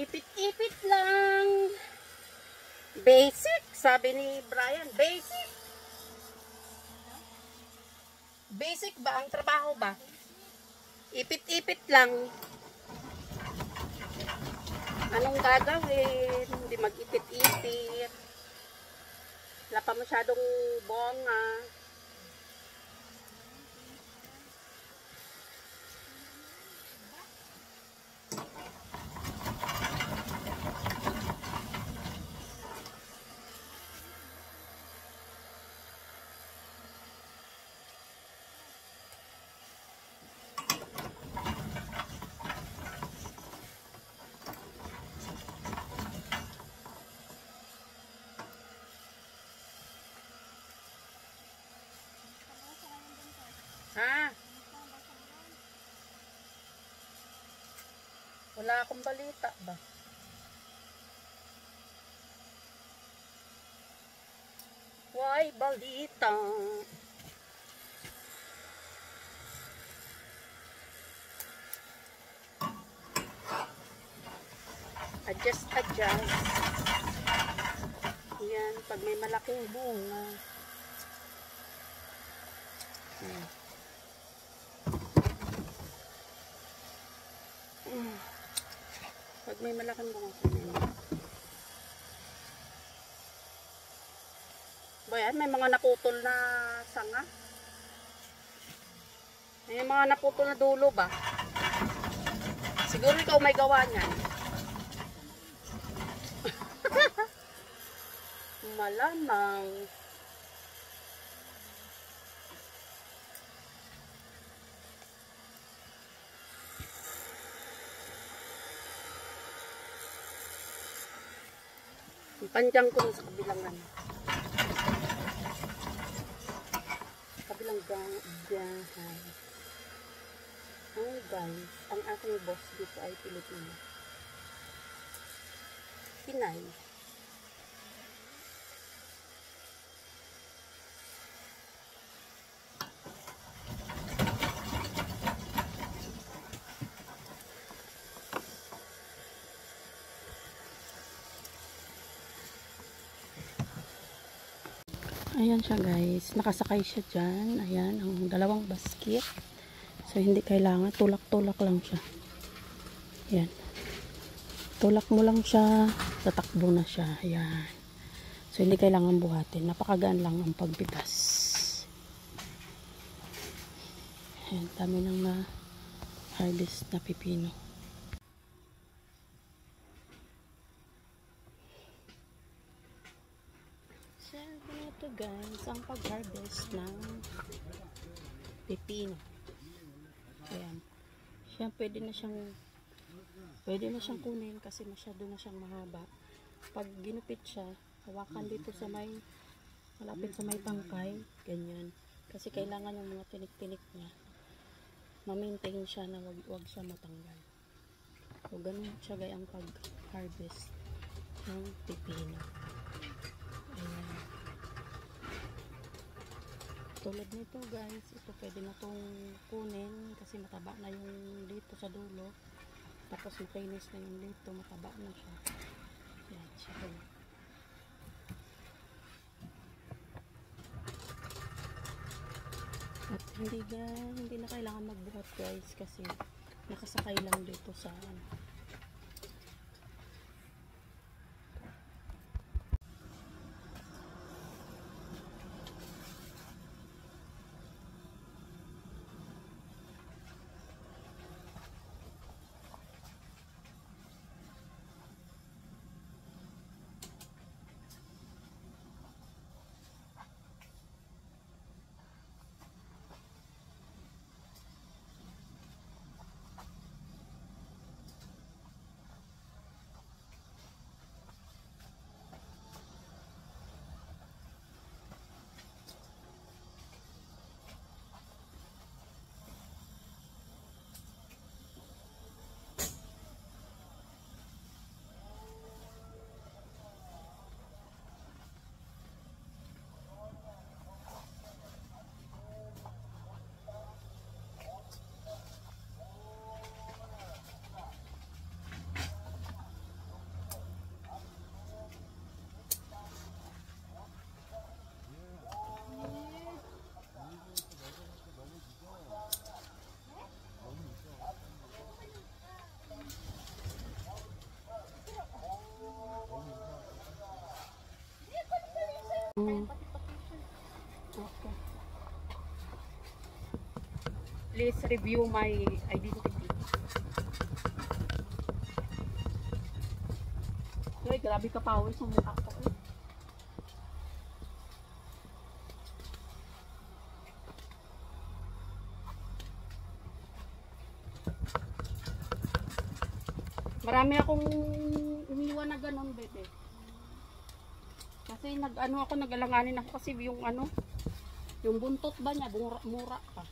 Ipit-ipit lang. Basic, sabi ni Brian. Basic. Basic ba ang trabaho ba? Ipit-ipit lang. Anong gagawin? Hindi mag-ipit-ipit. Wala pa masyadong bonga. Ha? Wala akong balita ba? Why balita? Adjust. Yan, pag may malaking bunga. Pag may malaking bunga. Bayan, may mga naputol na sanga. May mga naputol na dulo ba? Siguro ikaw may gawa niyan. Malamang. Panjang ko sa kabilang kabilang gahay. Oh guys, ang aking boss dito ay Pilipino. Pinay. Ayan siya guys, nakasakay siya dyan. Ayan, ang dalawang basket. So hindi kailangan, tulak-tulak lang siya. Ayan. Tulak mo lang siya, tatakbo na siya. Ayan. So hindi kailangan buhatin. Napakagaan lang ang pagbitas. Ayan, dami nang na-harvest na pipino. Ito guys, ang pag-harvest ng pipino. Ayan. Siya pwede na siyang kunin kasi masyado na siyang mahaba. Pag ginupit siya, hawakan dito sa malapit sa may tangkay, ganyan. Kasi kailangan yung mga tinik-tinik niya ma-maintain siya na wag siya matanggal. So ganun siya guys ang pag-harvest ng pipino. Ayan. Tulad nito guys, ito pwede na itong kunin kasi mataba na yung dito sa dulo. Tapos yung finish na yung dito, mataba na siya. Yan siya. At hindi na kailangan magbuhat guys kasi nakasakay lang dito sa Okay. Please review my identity. Uy, grabe ka pawis sa mukha ko eh. Marami akong umiwan na ganun, bebe. Kasi nag-alanganin ako kasi yung yung buntot ba niya, mura pa.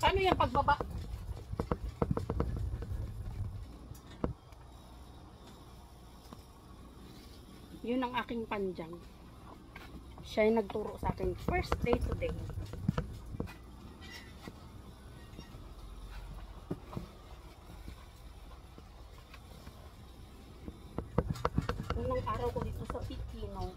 Paano yung pagbaba? Yun ang aking panjang. Siya yung nagturo sa akin. First day today. Unang araw ko dito sa Pekino.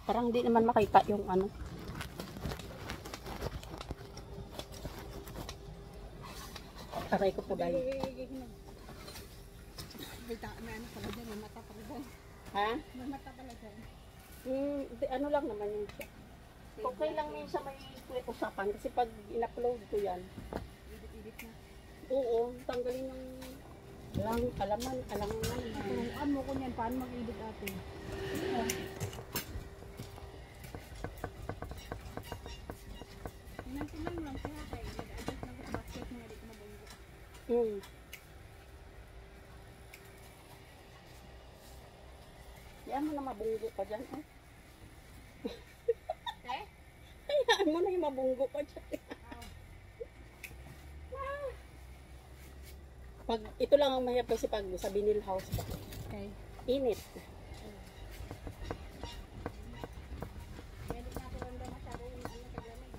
Parang hindi naman makita yung Aray ko po dahil. Kita na pala dyan, may mata pala dyan. Ha? May mata pala dyan. Ano lang naman yun siya. Okay lang yun sa may usapan kasi pag in-upload ko yan. Edit na. Oo, tanggalin yung alangan. Turuan mo ko niyan, paano mag-edit ate? Tinan lang kaya kayo, nag-adjust na ko basket mo, dito mabunggo. Yan mo na mabunggo pa dyan. Eh? Hayaan mo na yung mabunggo pa dyan. Pag, ito lang ang mahirap kasi pag sa vinyl house pa. Okay. Init. Edit na ko randa masyado yung kaglamig.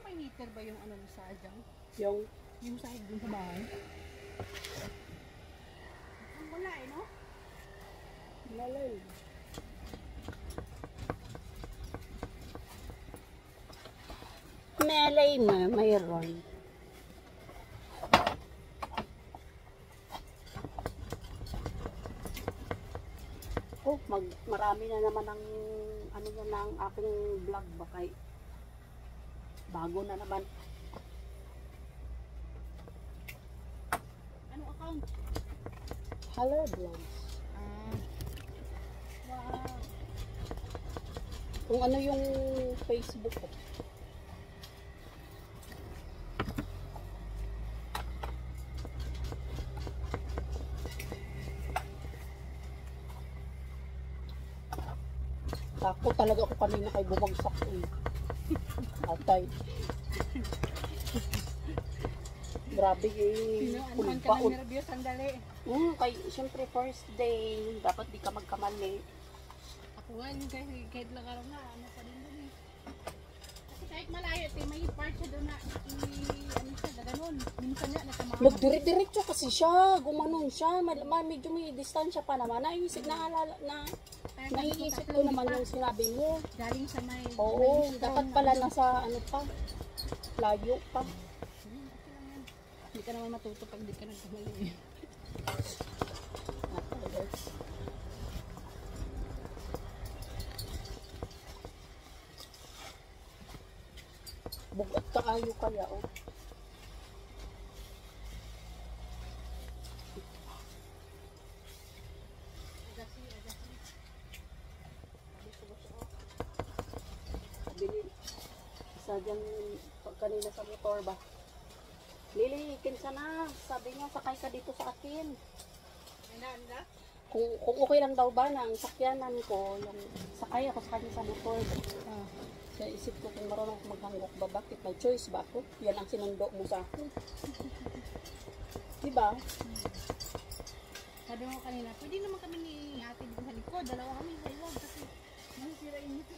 May heater ba yung sa dyan? Yung sahig dun sa bahay? Ang wala no? Malay. Malay mo, mayroon. Oh, marami na naman ang ang aking vlog ba kay bago na naman. Anong account? Hello vlogs. Wow. Kung ano yung Facebook ko. Takot talaga ako kanina kay bumagsak eh. Atay. Grabe eh. Ano man ka Pulpaon. ng nervyos, sandali. Kay, siyempre first day, dapat di ka magkamali. Ako nga, kahit lang araw na, ano pa din doon eh. Kasi kahit malayo, may part siya doon na, ano siya, gaganon. Minsan niya, natamaan. Nagdire-diretso kasi siya, gumanon siya, medyo may distansya pa naman. Naiisip ko naman yung sinabi mo. Galing sa may... Oo, may dapat strong, pala nasa ano pa, layo pa. Okay lang yan. Hindi ka naman matuto pag di ka nagkamali. Bugat kaayo kaya oh. Bili isa dyan kanina sa motor ba? Lili, kinsa na. Sabi niya, sakay ka dito sa akin. Kung okay lang daw ba na ang sakyanan ko, yung sakay ako sa kanya sa motor. Kaya isip ko kung marunong ako maghangok ba, bakit may choice ba ako? Yan ang sinundo mo sa akin. Diba? Sabi mo kanina, pwede naman kami ni ate dito sa likod. Dalawa kami sa iwag kasi masisira yung ito.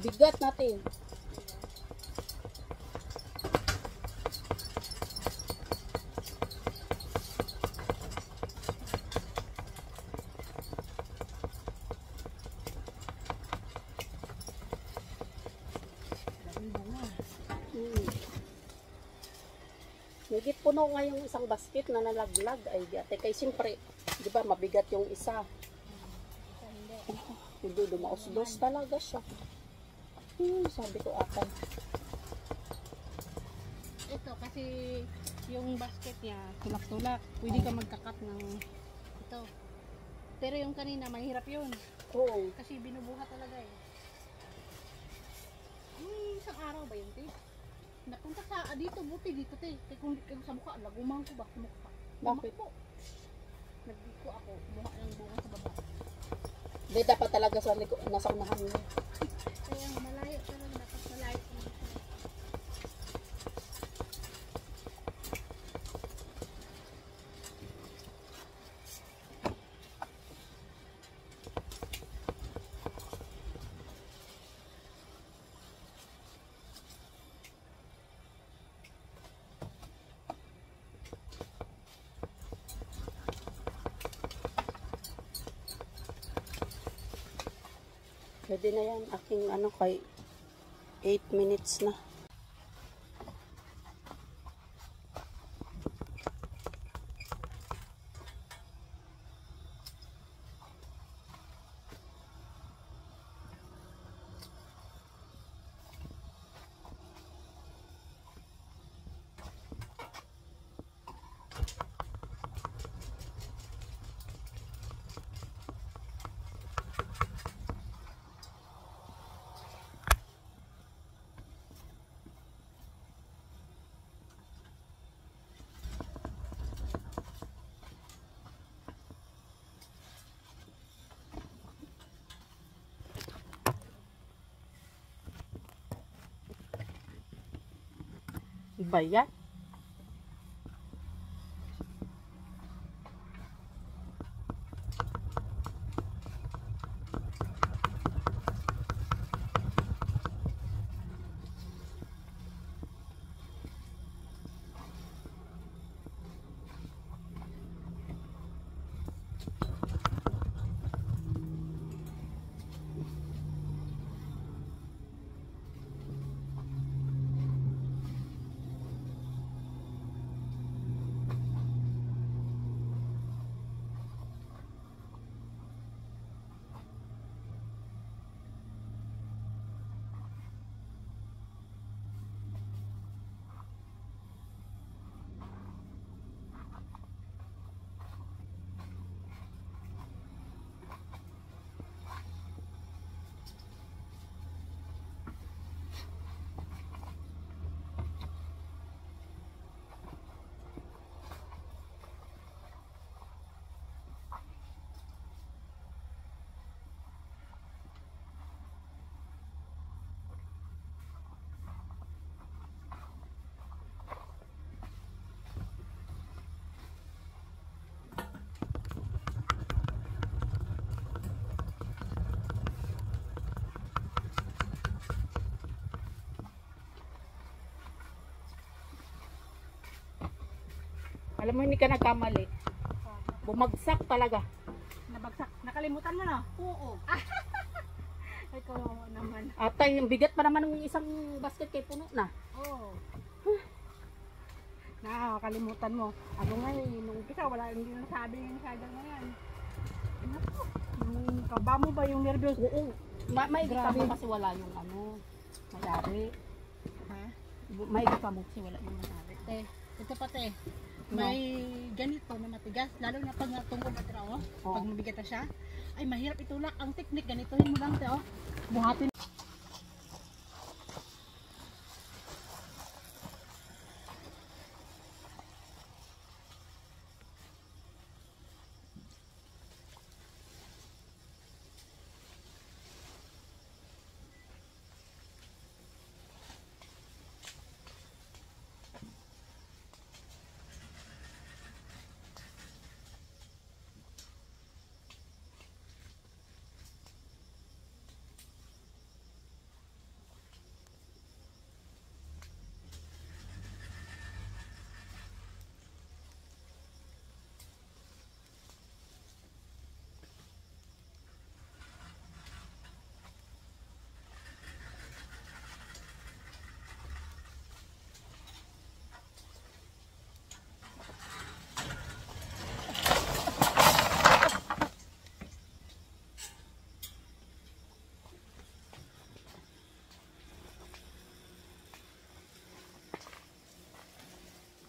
Bigat natin. Higit puno nga yung isang basket na nalaglag ay diate. Kaya siyempre, di ba mabigat yung isa. Hindi, dumaos-dos talaga siya. Sabi ko akan. Ito kasi yung basket niya tulak-tulak. Pwede ka magkakat ng ito. Pero yung kanina mahirap yun. Oo. Kasi binubuhat talaga eh. Isang araw ba yun, te? Napunta sa dito, buti dito, te. Kung sa mukha, lagumang ko ba sa mukha? Bakit? Nagdiko ako, mukha ng bunga sa baba. Hindi, dapat talaga sa nasa unahan mo. Kaya malayo talaga, dapat malayo. Pwede na yan. Aking ano kay 8 minutes na. Iba yan. Alam mo, hindi ka nagkamali. Bumagsak talaga. Nabagsak. Nakalimutan mo na? Oo. Ay, kawawa naman. Atay, yung bigat pa naman ng isang basket kay puno na. Oo. Nakakalimutan mo. Ako nga eh, nung umpisa, wala, hindi na sabi yung sagal na yan. Naku, yung kaba mo ba yung nervyos? Oo. Maigi ka Grabe. mo kasi wala yung mayari. Ha? Maigi ka mo kasi wala yung mayari. Ito pa te. May ganito na matigas, lalo na pag natungkol na tira, pag mabigat na siya, ay mahirap itulak. Ang technique, ganitohin mo lang te, buhatin.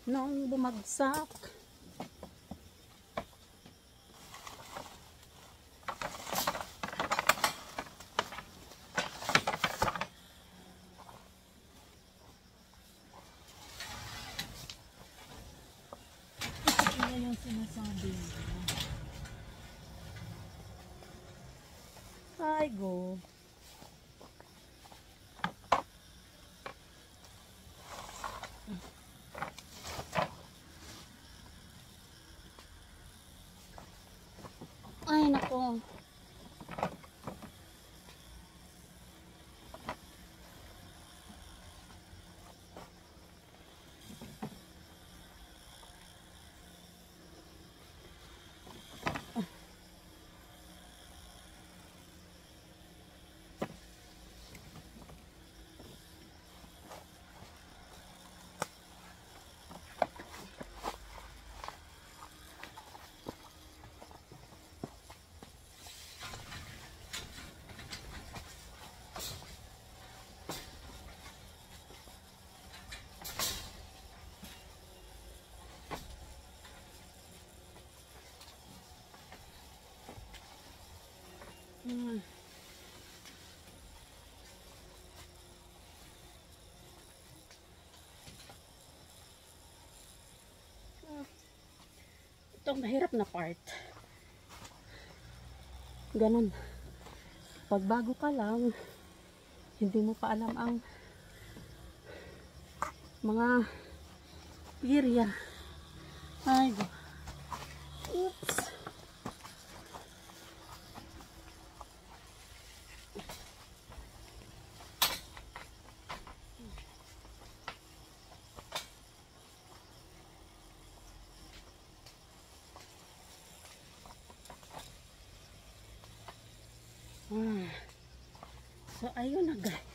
Nung bumagsak. Ano yung sinasabi mo? Ay, go. Ay, nako. Itong mahirap na part. Ganun. Pag bago ka lang, hindi mo pa alam ang mga area. Ay, go. Oops. So, ayun na guys.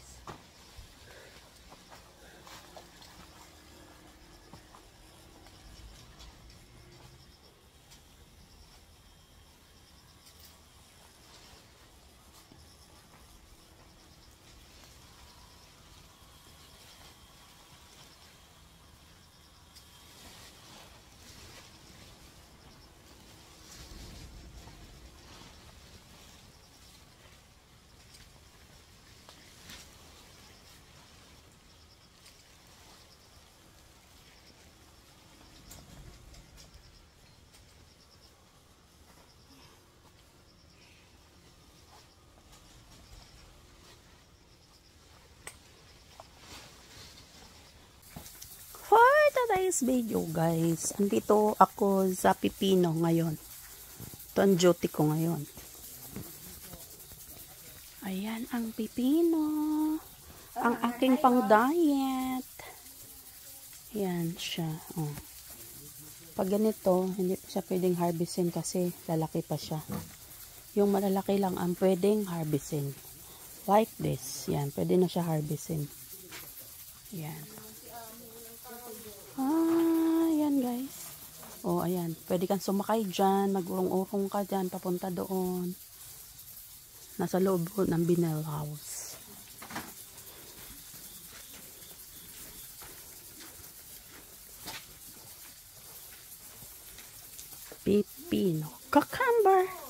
For today's video guys, andito ako sa Pipino ngayon. Ito ang duty ko ngayon. Ayan ang Pipino. Ang aking pang diet. Ayan siya. Oh. Pag ganito, hindi pa siya pwedeng harvestin kasi lalaki pa siya. Yung malalaki lang ang pwedeng harvestin. Like this. Yan, pwede na siya harvestin. Yan. Yan guys. Oh, ayan. Pwede kang sumakay dyan. Mag-urong-urong ka dyan. Papunta doon. Nasa loob ng Binel House. Pipino. Cucumber.